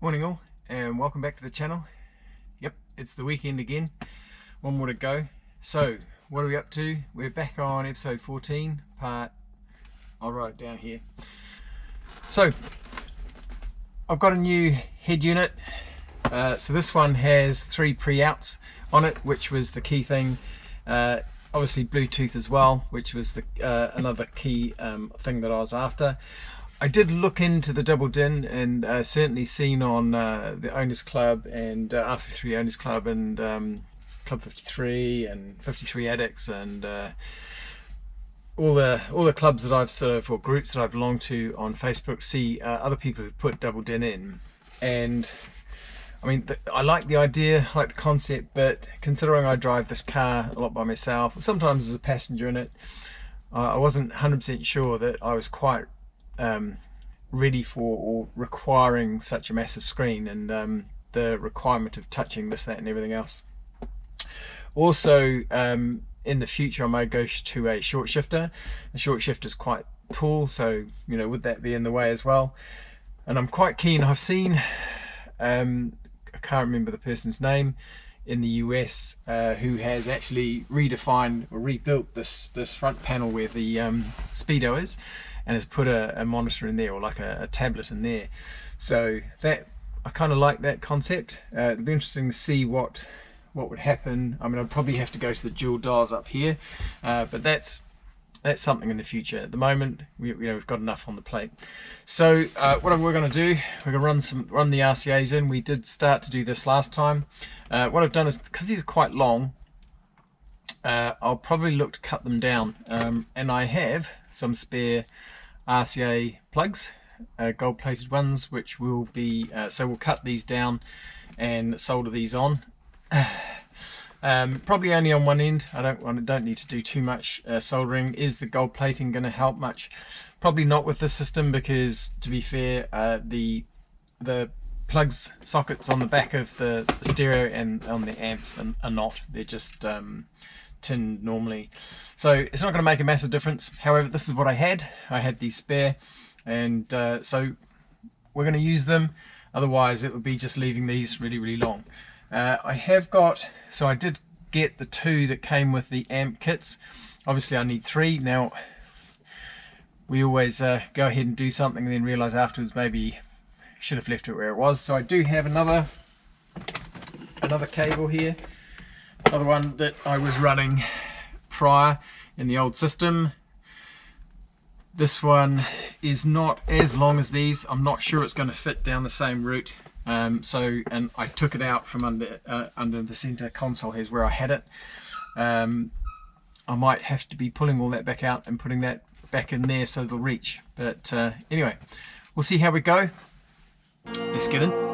Morning all, and welcome back to the channel. Yep, it's the weekend again. One more to go. So, what are we up to? We're back on episode 14, I'll write it down here. So, I've got a new head unit. So this one has 3 pre-outs on it, which was the key thing. Obviously Bluetooth as well, which was the another key thing that I was after. I did look into the double DIN and certainly seen on the Owners Club and R53 Owners Club and Club 53 and 53 Addicts and all the clubs that I've or groups that I belong to on Facebook, see other people who put double DIN in. And I mean, I like the idea, I like the concept, but considering I drive this car a lot by myself, sometimes as a passenger in it, I wasn't 100% sure that I was quite ready for or requiring such a massive screen and the requirement of touching this, that and everything else. Also, in the future I may go to a short shifter. The short shifter is quite tall, so you know, would that be in the way as well? And I'm quite keen. I've seen I can't remember the person's name in the US who has actually redefined or rebuilt this front panel where the speedo is, and has put a monitor in there, or like a tablet in there. So that, I kind of like that concept. It'd be interesting to see what would happen. I mean, I'd probably have to go to the dual dials up here, but that's something in the future. At the moment, we've got enough on the plate. So what we're going to do, we're going to run the RCAs in. We did start to do this last time. What I've done is, because these are quite long, I'll probably look to cut them down, and I have some spare RCA plugs, gold plated ones, which will be so we'll cut these down and solder these on. Probably only on one end. I don't need to do too much soldering. Is the gold plating going to help much? Probably not with this system, because to be fair, the plugs sockets on the back of the stereo and on the amps are not. They're just tin normally, so it's not going to make a massive difference. However, this is what I had these spare, and so we're going to use them. Otherwise it would be just leaving these really long. I did get the 2 that came with the amp kits. Obviously I need 3 now. We always go ahead and do something and then realize afterwards maybe should have left it where it was. So I do have another cable here, another one that I was running prior in the old system. This one is not as long as these. I'm not sure it's going to fit down the same route. And I took it out from under the center console. Here's where I had it. I might have to be pulling all that back out and putting that back in there so it'll reach. But anyway, we'll see how we go. Let's get in.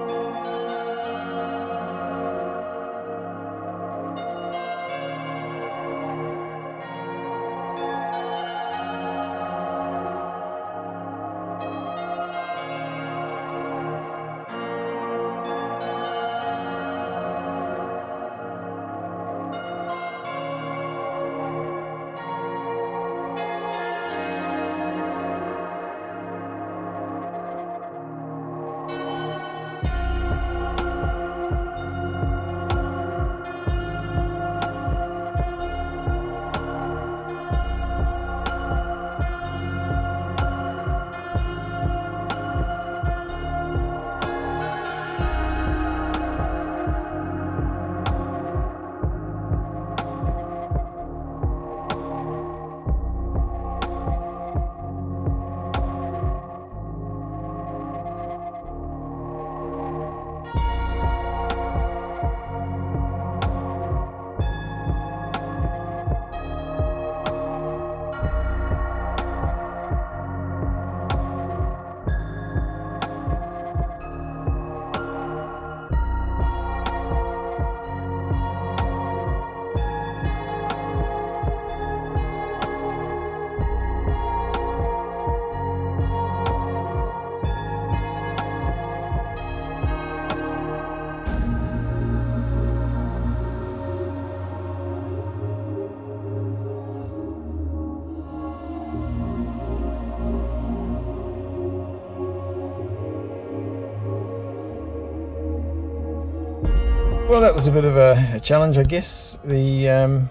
Well, that was a bit of a challenge, I guess. The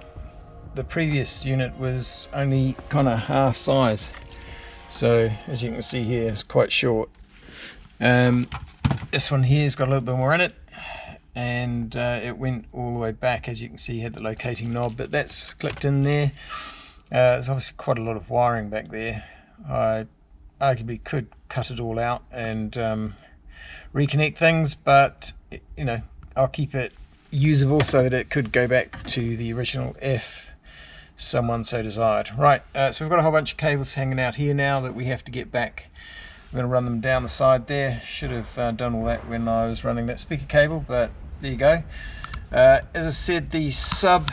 previous unit was only kind of half size, so as you can see here, it's quite short. This one here's got a little bit more in it, and it went all the way back. As you can see, had the locating knob, but that's clipped in there. There's obviously quite a lot of wiring back there. I arguably could cut it all out and reconnect things, but you know, I'll keep it usable so that it could go back to the original if someone so desired. Right, so we've got a whole bunch of cables hanging out here now that we have to get back. We're going to run them down the side there. Should have done all that when I was running that speaker cable, but there you go. As I said, the sub,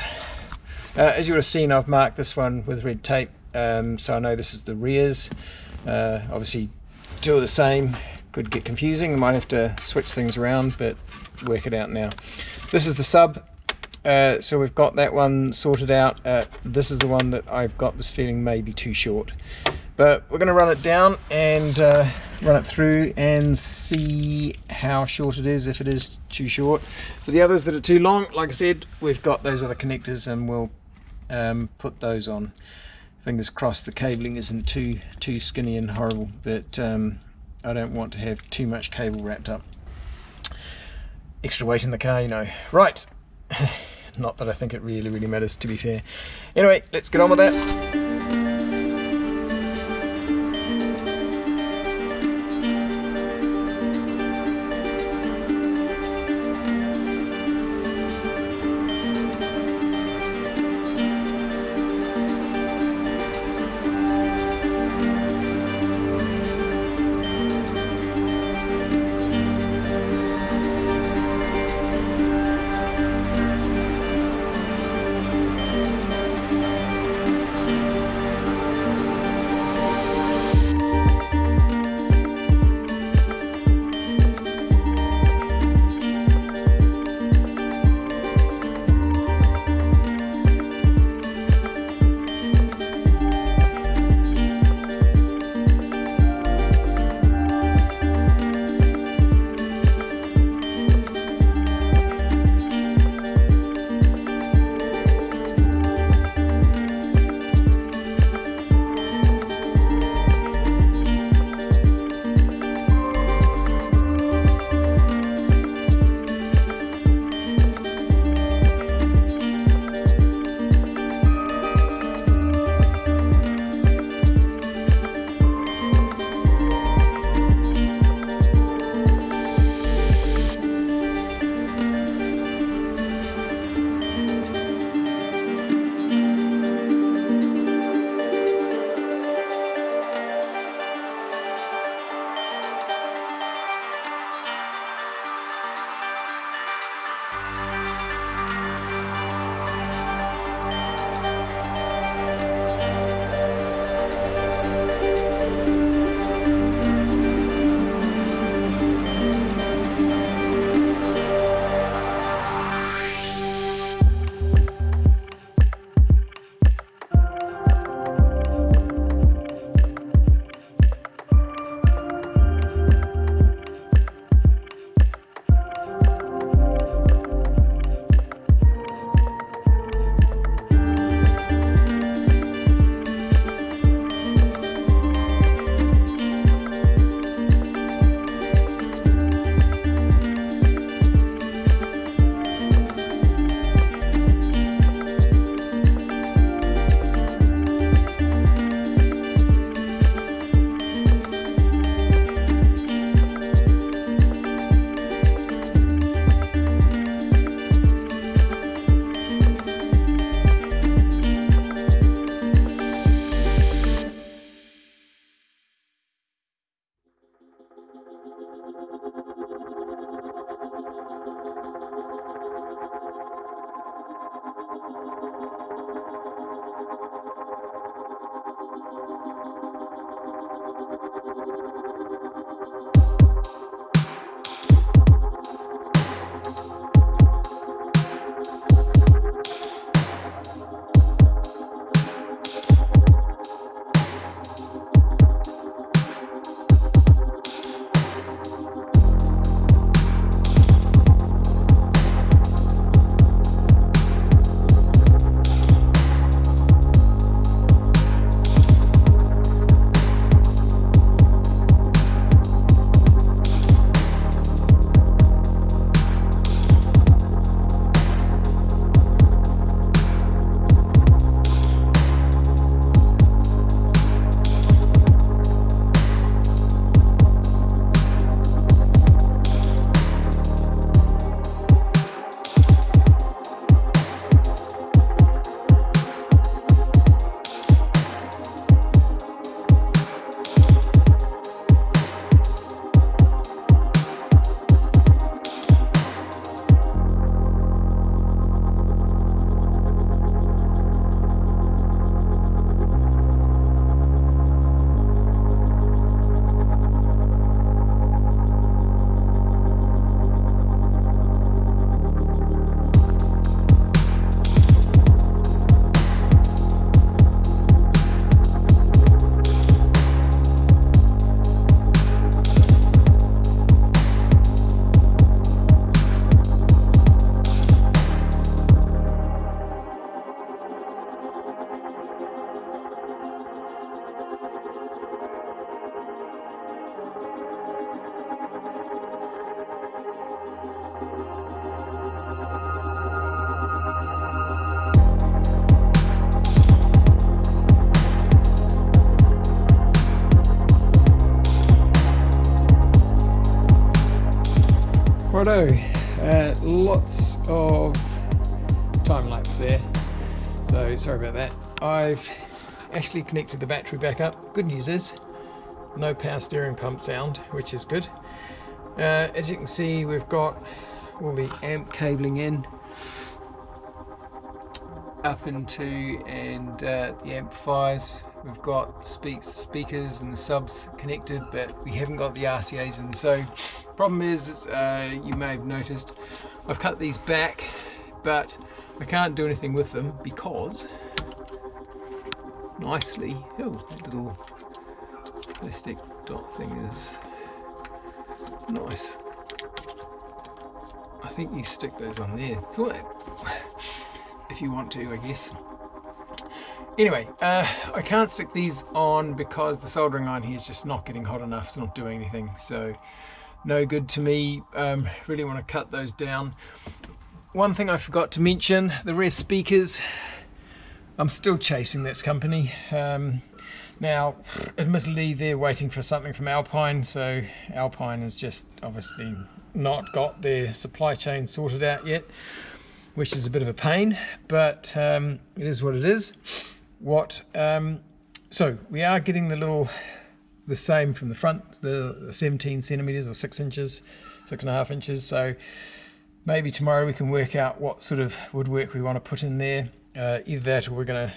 as you would have seen, I've marked this one with red tape, so I know this is the rears. Obviously two are the same, could get confusing. I might have to switch things around, but work it out now. This is the sub, so we've got that one sorted out. This is the one that I've got this feeling may be too short, but we're going to run it down and run it through and see how short it is, if it is too short. For the others that are too long, like I said, we've got those other connectors and we'll put those on. Fingers crossed the cabling isn't too skinny and horrible, but I don't want to have too much cable wrapped up. Extra weight in the car, you know. Right. Not that I think it really matters, to be fair. Anyway, let's get on with that. Righto, lots of time lapse there, so sorry about that. I've actually connected the battery back up. Good news is no power steering pump sound, which is good. As you can see, we've got all the amp cabling in up into, and the amplifiers. We've got speakers and the subs connected, but we haven't got the RCAs in. So problem is, you may have noticed, I've cut these back, but I can't do anything with them because nicely, oh, that little plastic dot thing is nice. I think you stick those on there if you want to, I guess. Anyway, I can't stick these on because the soldering iron here is just not getting hot enough. It's not doing anything, so no good to me. Really want to cut those down. One thing I forgot to mention, the rear speakers. I'm still chasing this company. Now, admittedly, they're waiting for something from Alpine, so Alpine has just obviously not got their supply chain sorted out yet, which is a bit of a pain, but it is what it is. So we are getting the same from the front, the 17 centimeters or 6 inches, 6.5 inches. So maybe tomorrow we can work out what sort of woodwork we want to put in there. Either that, or we're going to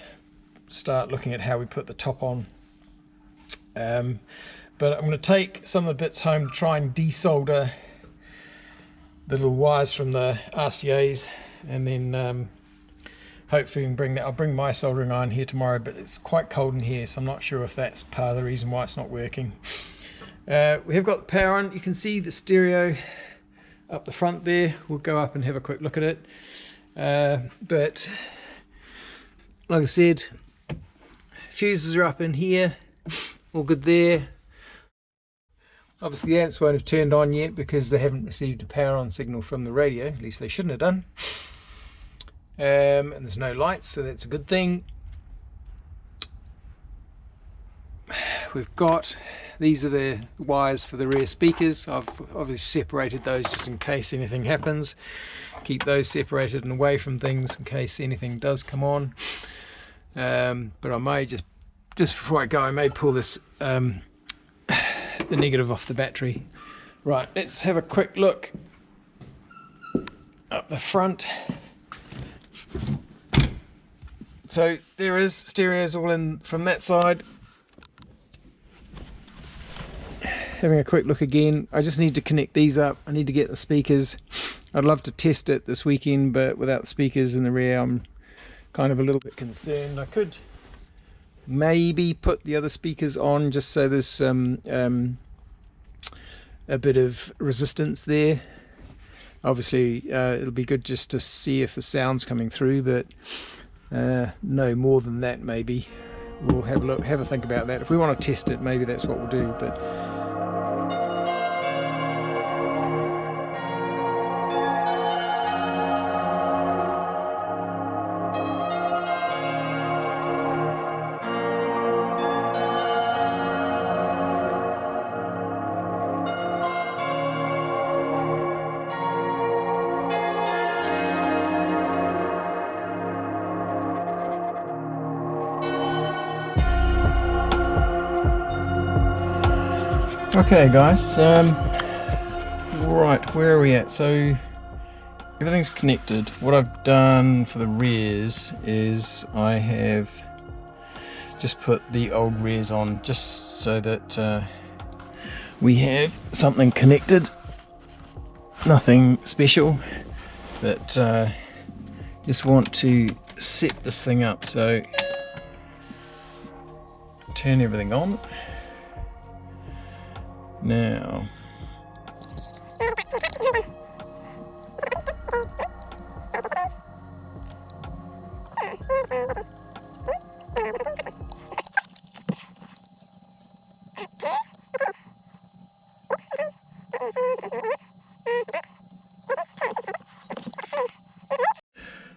start looking at how we put the top on. But I'm going to take some of the bits home to try and desolder the little wires from the RCAs, and then hopefully we can bring that. I'll bring my soldering iron here tomorrow, but it's quite cold in here, so I'm not sure if that's part of the reason why it's not working. We have got the power on. You can see the stereo up the front there. We'll go up and have a quick look at it. But like I said, fuses are up in here, all good there. Obviously the amps won't have turned on yet because they haven't received a power on signal from the radio, at least they shouldn't have done. And there's no lights, so that's a good thing. We've got, these are the wires for the rear speakers. I've obviously separated those just in case anything happens. Keep those separated and away from things in case anything does come on. But I may just before I go, I may pull this the negative off the battery. Right, let's have a quick look up the front. So there is stereos all in from that side. Having a quick look again. I just need to connect these up. I need to get the speakers. I'd love to test it this weekend, but without the speakers in the rear, I'm kind of a little bit concerned. I could maybe put the other speakers on just so there's a bit of resistance there. Obviously it'll be good just to see if the sound's coming through, but no more than that. Maybe we'll have a think about that. If we want to test it, maybe that's what we'll do. But okay guys, right, where are we at? So everything's connected. What I've done for the rears is I have just put the old rears on just so that we have something connected. Nothing special, but just want to set this thing up. So turn everything on. Now,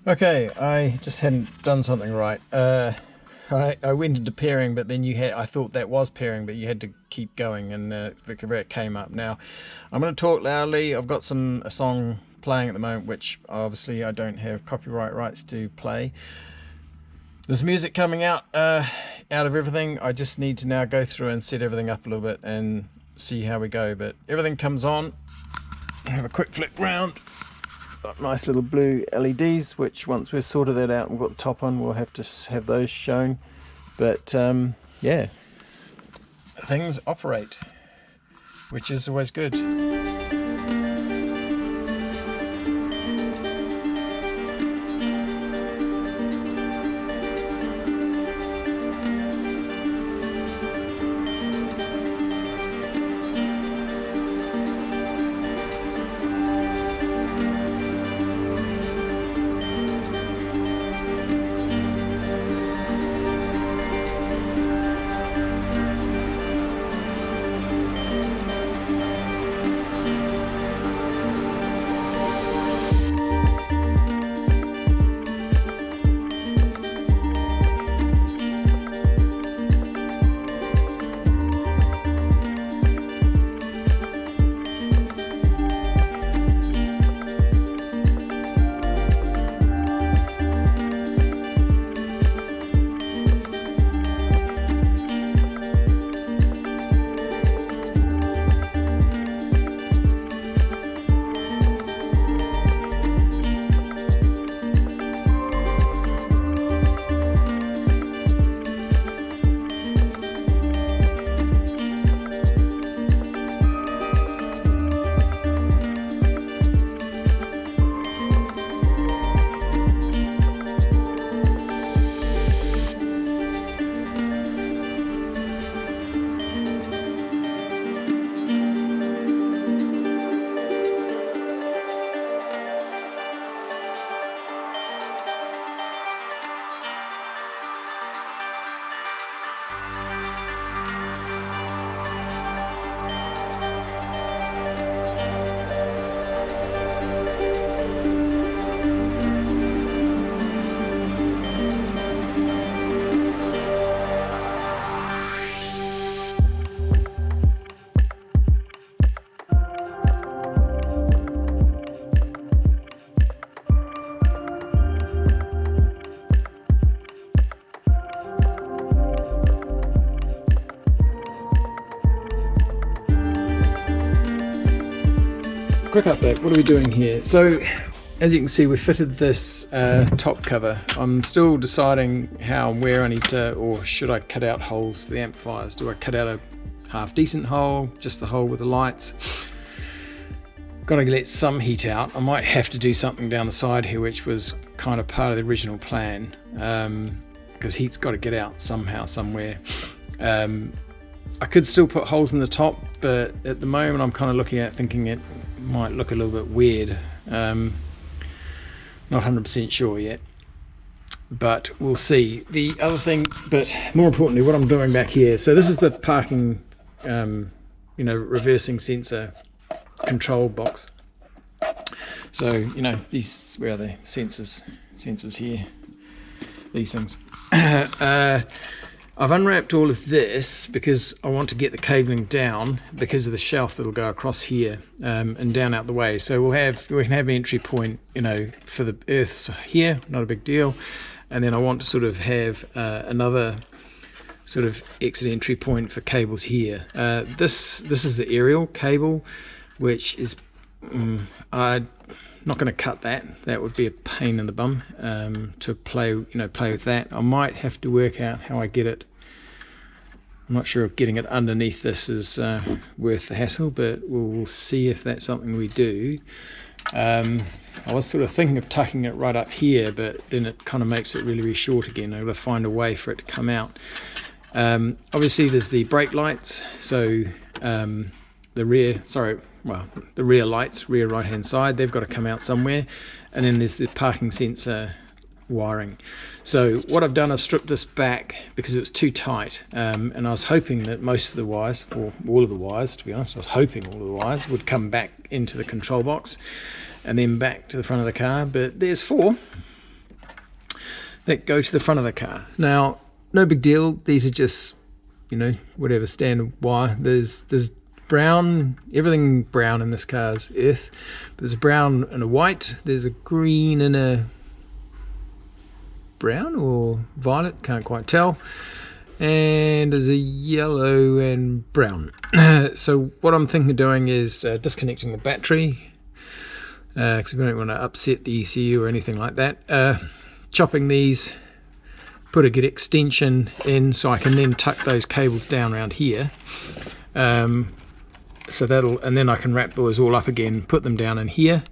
okay, I just hadn't done something right. I went into pairing, but then I thought that was pairing, but you had to keep going, and it came up. Now I'm going to talk loudly. I've got a song playing at the moment, which obviously I don't have copyright rights to play. There's music coming out of everything. I just need to now go through and set everything up a little bit and see how we go. But everything comes on. Have a quick flick round. Got nice little blue LEDs, which once we've sorted that out and we've got the top on, we'll have to have those shown. But yeah, things operate, which is always good. Quick update, what are we doing here? So as you can see, we fitted this top cover. I'm still deciding how and where I need to, or should I cut out holes for the amplifiers? Do I cut out a half decent hole, just the hole with the lights? Got to let some heat out. I might have to do something down the side here, which was kind of part of the original plan, because heat's got to get out somehow, somewhere. I could still put holes in the top, but at the moment I'm kind of looking at thinking it might look a little bit weird. Not 100% sure yet, but we'll see. The other thing, but more importantly, what I'm doing back here, so this is the parking reversing sensor control box. So these, where are they? Sensors here, these things. I've unwrapped all of this because I want to get the cabling down because of the shelf that'll go across here and down out the way. So we can have an entry point, for the earths here, not a big deal. And then I want to sort of have another sort of exit entry point for cables here. This is the aerial cable, which is I'm not going to cut that. That would be a pain in the bum to play with that. I might have to work out how I get it. I'm not sure if getting it underneath this is worth the hassle, but we'll see if that's something we do. I was sort of thinking of tucking it right up here, but then it kind of makes it really, really short again. I've got to find a way for it to come out. Obviously there's the brake lights, so the rear lights, rear right hand side, they've got to come out somewhere, and then there's the parking sensor wiring. So what I've done, I've stripped this back because it was too tight, and I was hoping that most of the wires, or all of the wires to be honest, I was hoping all of the wires would come back into the control box and then back to the front of the car, but there's 4 that go to the front of the car. Now no big deal. These are just, you know, whatever standard wire. There's brown, everything brown in this car's earth. There's a brown and a white. There's a green and a brown or violet, can't quite tell. And there's a yellow and brown. So what I'm thinking of doing is disconnecting the battery, because we don't want to upset the ECU or anything like that. Chopping these, put a good extension in so I can then tuck those cables down around here. So that'll, and then I can wrap those all up again, put them down in here.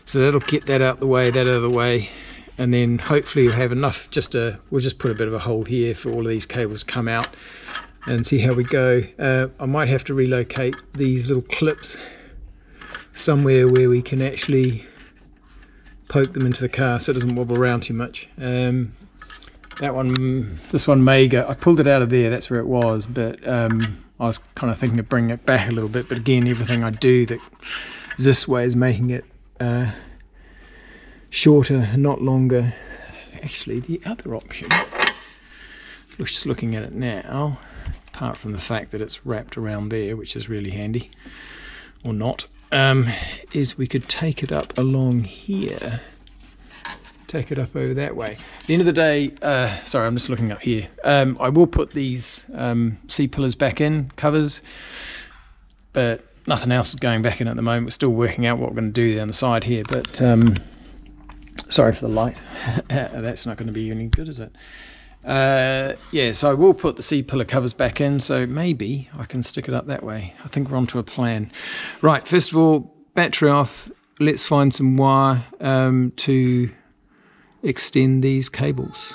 So that'll get that out the way, that out of the way. And then hopefully we'll have enough, we'll just put a bit of a hole here for all of these cables to come out and see how we go. I might have to relocate these little clips somewhere where we can actually poke them into the car so it doesn't wobble around too much. This one may go, I pulled it out of there, that's where it was, but I was kind of thinking of bringing it back a little bit, but again, everything I do that this way is making it shorter, not longer. Actually, the other option, just looking at it now, apart from the fact that it's wrapped around there, which is really handy, or not, is we could take it up along here, take it up over that way. At the end of the day, sorry, I'm just looking up here. I will put these C-pillars back in, covers, but nothing else is going back in at the moment. We're still working out what we're going to do down the side here, but sorry for the light. That's not going to be any good, is it? Yeah, so I will put the C-pillar covers back in, so maybe I can stick it up that way. I think we're onto a plan. Right, first of all, battery off. Let's find some wire to extend these cables.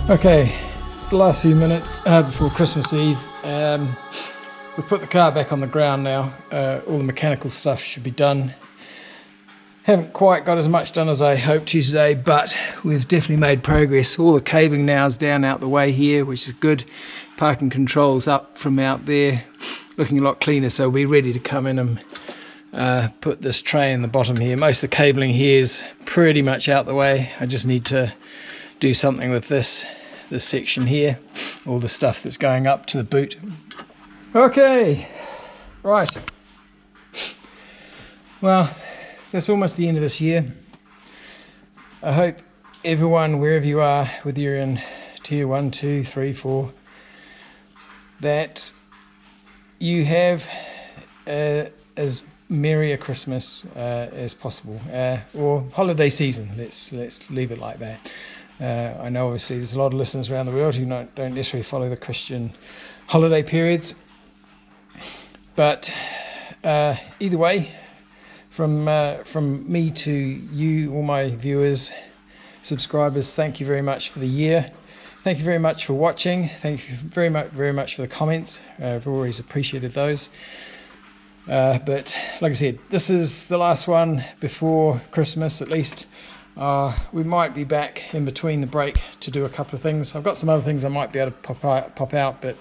Okay, it's the last few minutes before Christmas Eve. We've put the car back on the ground now. All the mechanical stuff should be done. Haven't quite got as much done as I hoped to today, but we've definitely made progress. All the cabling now is down out the way here, which is good. Parking controls up from out there, looking a lot cleaner, so we're ready to come in and put this tray in the bottom here. Most of the cabling here is pretty much out the way. I just need to do something with this section here, all the stuff that's going up to the boot. Okay, right. Well, that's almost the end of this year. I hope everyone, wherever you are, whether you're in tier 1, 2, 3, 4, that you have as merry a Christmas as possible, or holiday season. Let's leave it like that. I know obviously there's a lot of listeners around the world who don't necessarily follow the Christian holiday periods, but either way, from me to you, all my viewers, subscribers, thank you very much for the year. Thank you very much for watching. Thank you very much for the comments. I've always appreciated those. But like I said, this is the last one before Christmas at least. We might be back in between the break to do a couple of things. I've got some other things I might be able to pop out, but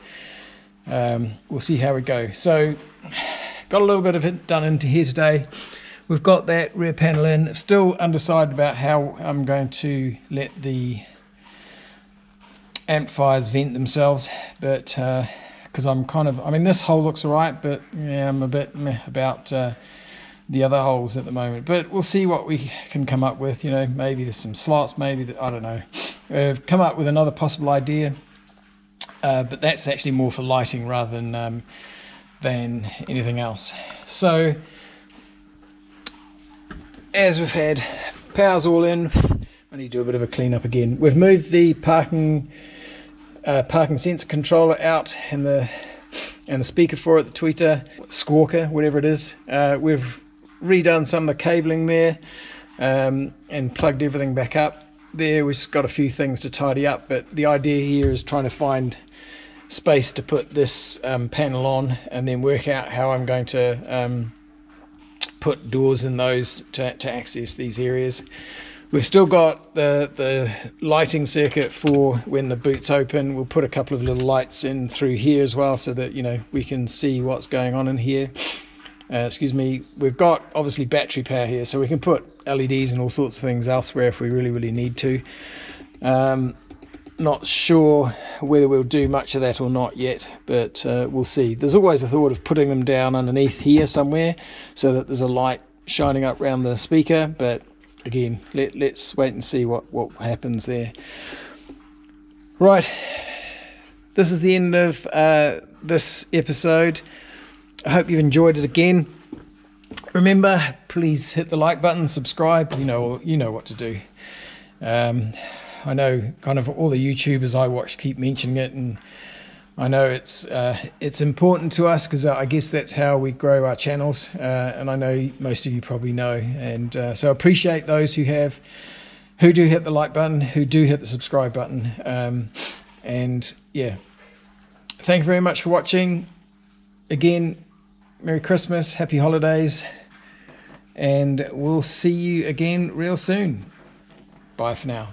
we'll see how we go. So got a little bit of it done into here today. We've got that rear panel in. Still undecided about how I'm going to let the amplifiers vent themselves, but because this hole looks alright, but yeah, I'm a bit meh about the other holes at the moment. But we'll see what we can come up with. You know, maybe there's some slots, maybe I don't know. We've come up with another possible idea, but that's actually more for lighting rather than anything else. So as we've had power's all in, I need to do a bit of a clean up again. We've moved the parking sensor controller out and the speaker for it, the tweeter, squawker, whatever it is. We've redone some of the cabling there and plugged everything back up. There we've just got a few things to tidy up, but the idea here is trying to find space to put this panel on and then work out how I'm going to put doors in those to access these areas. We've still got the lighting circuit for when the boot's open. We'll put a couple of little lights in through here as well, so that, you know, we can see what's going on in here. Excuse me. We've got obviously battery power here, so we can put LEDs and all sorts of things elsewhere if we really need to. Not sure whether we'll do much of that or not yet, but we'll see. There's always the thought of putting them down underneath here somewhere so that there's a light shining up around the speaker, but again, let's wait and see what happens there. Right, this is the end of this episode. I hope you've enjoyed it again. Remember, please hit the like button, subscribe. You know what to do. I know kind of all the YouTubers I watch keep mentioning it, and I know it's important to us because I guess that's how we grow our channels, and I know most of you probably know, and so I appreciate those who do hit the like button, who do hit the subscribe button, and yeah, thank you very much for watching. Again, Merry Christmas, Happy Holidays, and we'll see you again real soon. Bye for now.